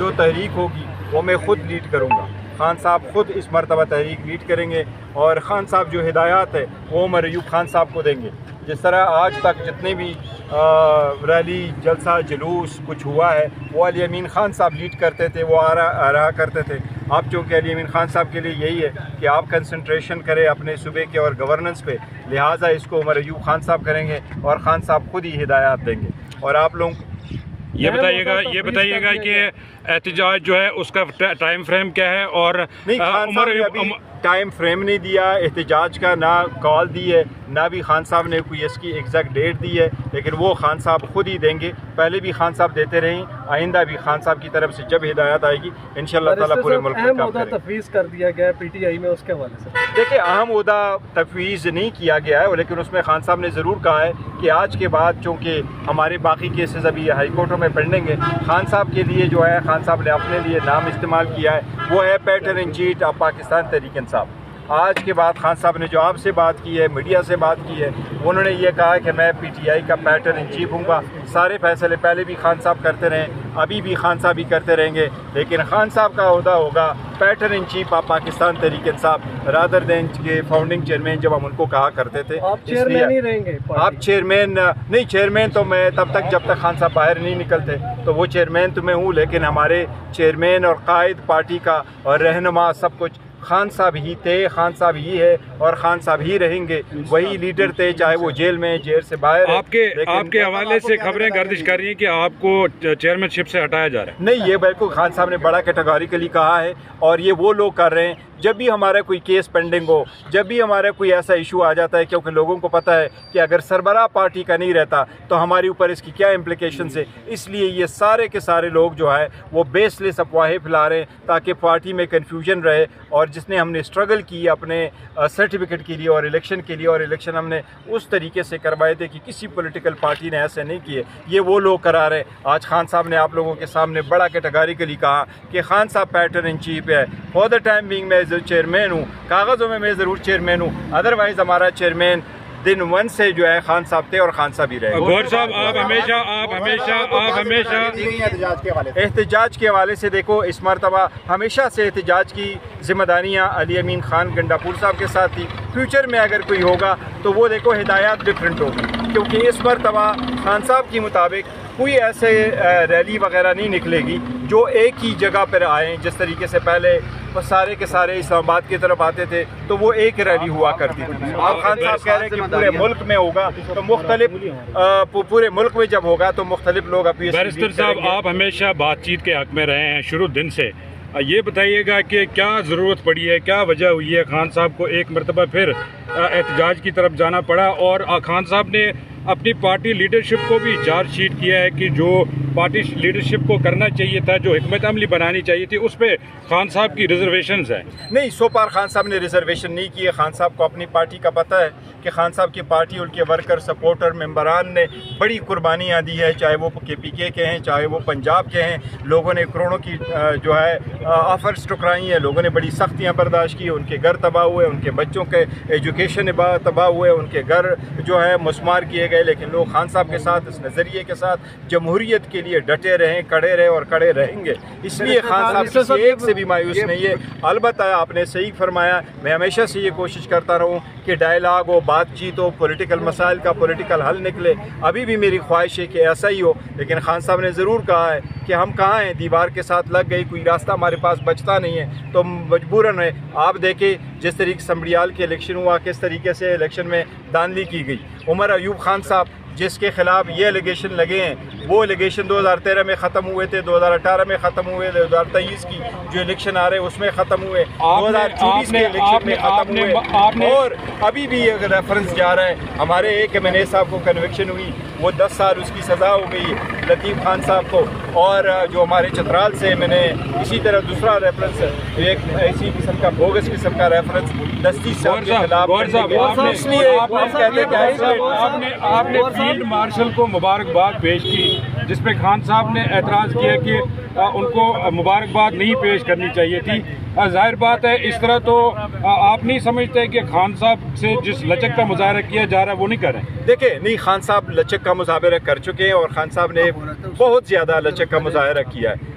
جو تحریک ہوگی وہ میں خود لیڈ کروں گا. خان صاحب خود اس مرتبہ تحریک لیڈ کریں گے اور خان صاحب جو ہدایات ہے وہ عمر ایوب خان صاحب کو دیں گے. جس طرح آج تک جتنے بھی ریلی جلسہ جلوس کچھ ہوا ہے وہ علی امین خان صاحب لیڈ کرتے تھے, وہ آ رہا کرتے تھے. اب چونکہ علی امین خان صاحب کے لیے یہی ہے کہ آپ کنسنٹریشن کریں اپنے صوبے کے اور گورننس پہ, لہٰذا اس کو عمر ایوب خان صاحب کریں گے اور خان صاحب خود ہی ہدایات دیں گے. اور آپ لوگ یہ بتائیے گا کہ احتجاج جو ہے اس کا ٹائم فریم کیا ہے؟ اور نہیں, خان صاحب نے ابھی ٹائم فریم نہیں دیا احتجاج کا, نہ کال دی ہے, نہ بھی خان صاحب نے کوئی اس کی ایگزیکٹ ڈیٹ دی ہے, لیکن وہ خان صاحب خود ہی دیں گے. پہلے بھی خان صاحب دیتے رہیں, آئندہ بھی خان صاحب کی طرف سے جب ہدایت آئے گی انشاءاللہ تعالیٰ پورے ملک میں کام کریں گے. تفویض کر دیا گیا پی ٹی آئی میں, اس کے حوالے سے دیکھیں اہم عہدہ تفویض نہیں کیا گیا ہے, لیکن اس میں خان صاحب نے ضرور کہا ہے کہ آج کے بعد چونکہ ہمارے باقی کیسز ابھی ہائی کورٹوں میں پڑھیں گے, خان صاحب کے لیے جو ہے خان صاحب نے اپنے لیے نام استعمال کیا ہے وہ ہے pattern in chief of Pakistan Tehreek Insaf. آج کے بعد خان صاحب نے جو آپ سے بات کی ہے, میڈیا سے بات کی ہے, انہوں نے یہ کہا کہ میں پی ٹی آئی کا پیٹرن ان چیف ہوں گا. سارے فیصلے پہلے بھی خان صاحب کرتے رہے, ابھی بھی خان صاحب ہی کرتے رہیں گے, لیکن خان صاحب کا عہدہ ہوگا pattern in chief of Pakistan Tehreek Insaf rather than کے فاؤنڈنگ چیئرمین جب ہم ان کو کہا کرتے تھے. آپ چیئرمین ہی رہیں گے؟ آپ چیئرمین نہیں, چیئرمین تو میں تب تک جب تک خان صاحب باہر نہیں نکلتے تو وہ چیئرمین تو میں ہوں, لیکن ہمارے چیئرمین اور قائد پارٹی کا اور رہنما سب کچھ خان صاحب ہی تھے, خان صاحب ہی ہے اور خان صاحب ہی رہیں گے. وہی لیڈر تھے, چاہے وہ جیل میں جیل سے باہر. آپ کے حوالے سے خبریں گردش کر رہی ہیں کہ آپ کو چیئرمین شپ سے ہٹایا جا رہا ہے. نہیں, یہ بالکل خان صاحب نے بڑا کیٹیگوریکلی کہا ہے, اور یہ وہ لوگ کر رہے ہیں جب بھی ہمارا کوئی کیس پینڈنگ ہو, جب بھی ہمارا کوئی ایسا ایشو آ جاتا ہے, کیونکہ لوگوں کو پتہ ہے کہ اگر سربراہ پارٹی کا نہیں رہتا تو ہمارے اوپر اس کی کیا امپلیکیشنز ہے. اس لیے یہ سارے کے سارے لوگ جو ہے وہ بیس لیس افواہیں پھیلا رہے ہیں تاکہ پارٹی میں کنفیوژن رہے. اور جس نے ہم نے اسٹرگل کی اپنے سرٹیفکیٹ کے لیے اور الیکشن کے لیے, اور الیکشن ہم نے اس طریقے سے کروائے تھے کہ کسی پولیٹیکل پارٹی نے ایسے نہیں کیے, یہ وہ لوگ کرا رہے. آج خان صاحب نے آپ لوگوں کے سامنے بڑا کیٹیگوریکلی کہا کہ خان صاحب پیٹرن ان چیف ہے. فار دا ٹائم بینگ میں چیئرمین ہوں, کاغذوں میں ضرور چیئرمین ہوں, ادروائز ہمارا چیئرمین دن 1 سے جو ہے خان صاحب تھے اور خان صاحب ہی رہے. گوہر صاحب آپ ہمیشہ احتجاج کے حوالے سے دیکھو, اس مرتبہ ہمیشہ سے احتجاج کی ذمہ داریاں علی امین خان گنڈاپور صاحب کے ساتھ تھی. فیوچر میں اگر کوئی ہوگا تو وہ دیکھو ہدایات ڈفرینٹ ہوگی, کیونکہ اس مرتبہ خان صاحب کے مطابق کوئی ایسے ریلی وغیرہ نہیں نکلے گی جو ایک ہی جگہ پر آئیں. جس طریقے سے پہلے سارے کے سارے اسلام آباد کی طرف آتے تھے تو وہ ایک ریلی ہوا کرتی تھی. آپ خان صاحب کہہ رہے ہیں کہ پورے ملک میں ہوگا تو مختلف پورے ملک میں جب ہوگا تو مختلف لوگ اپنی. بیرسٹر صاحب آپ ہمیشہ بات چیت کے حق میں رہے ہیں شروع دن سے, یہ بتائیے گا کہ کیا ضرورت پڑی ہے, کیا وجہ ہوئی ہے خان صاحب کو ایک مرتبہ پھر احتجاج کی طرف جانا پڑا؟ اور خان صاحب نے اپنی پارٹی لیڈرشپ کو بھی چارج شیٹ کیا ہے کہ جو پارٹی لیڈرشپ کو کرنا چاہیے تھا, جو حکمت عملی بنانی چاہیے تھی, اس پہ خان صاحب کی ریزرویشنز ہیں. نہیں, سو پار خان صاحب نے ریزرویشن نہیں کی ہے. خان صاحب کو اپنی پارٹی کا پتہ ہے کہ خان صاحب کی پارٹی, ان کے ورکر, سپورٹر, ممبران نے بڑی قربانیاں دی ہے, چاہے وہ کے پی کے ہیں, چاہے وہ پنجاب کے ہیں. لوگوں نے کروڑوں کی جو ہے آفرز ٹکرائی ہیں, لوگوں نے بڑی سختیاں برداشت کی, ان کے گھر تباہ ہوئے, ان کے بچوں کے ایجوکیشن تباہ ہوئے, ان کے گھر جو ہے مسمار کیے گئے. لیکن لوگ خان صاحب کے ساتھ, اس نظریے کے ساتھ جمہوریت کے لیے ڈٹے رہیں, کڑے رہے اور کڑے رہیں گے. اس لیے خان صاحب کسی ایک سے بھی مایوس نہیں ہے. البتہ آپ نے صحیح فرمایا, میں ہمیشہ سے یہ کوشش کرتا رہوں کہ ڈائلاگ ہو, بات چیت ہو, پولیٹیکل مسائل کا پولیٹیکل حل نکلے. ابھی بھی میری خواہش ہے کہ ایسا ہی ہو, لیکن خان صاحب نے ضرور کہا ہے کہ ہم کہاں ہیں, دیوار کے ساتھ لگ گئی, کوئی راستہ ہمارے پاس بچتا نہیں ہے, تو مجبوراً ہے. آپ دیکھیں جس طریقے سمبڑیال کے الیکشن ہوا, کس طریقے سے الیکشن میں دھاندلی کی گئی. عمر ایوب خان صاحب جس کے خلاف یہ الیگیشن لگے ہیں, وہ الیگیشن 2013 میں ختم ہوئے تھے, 2018 میں ختم ہوئے, 2023 کی جو الیکشن آ رہے ہیں اس میں ختم ہوئے, 2024 کے الیکشن میں ختم ہوئے. اور ابھی بھی یہ ریفرنس جا رہا ہے, ہمارے ایک ایم این اے صاحب کو کنوکشن ہوئی, وہ 10 سال اس کی سزا ہو گئی لطیف خان صاحب کو. اور جو ہمارے چترال سے میں نے اسی طرح دوسرا ریفرنس, ایک ایسی قسم کا بوگس قسم کا ریفرنس دستی صاحب کے خلاف. اس لیے آپ نے فیلڈ مارشل کو مبارکباد پیش کی, جس پہ خان صاحب نے اعتراض کیا کہ ان کو مبارکباد نہیں پیش کرنی چاہیے تھی. ظاہر بات ہے اس طرح تو آپ نہیں سمجھتے کہ خان صاحب سے جس لچک کا مظاہرہ کیا جا رہا ہے وہ نہیں کر رہے ہیں؟ دیکھیں, نہیں, خان صاحب لچک کا مظاہرہ کر چکے ہیں اور خان صاحب نے بہت زیادہ لچک کا مظاہرہ کیا ہے.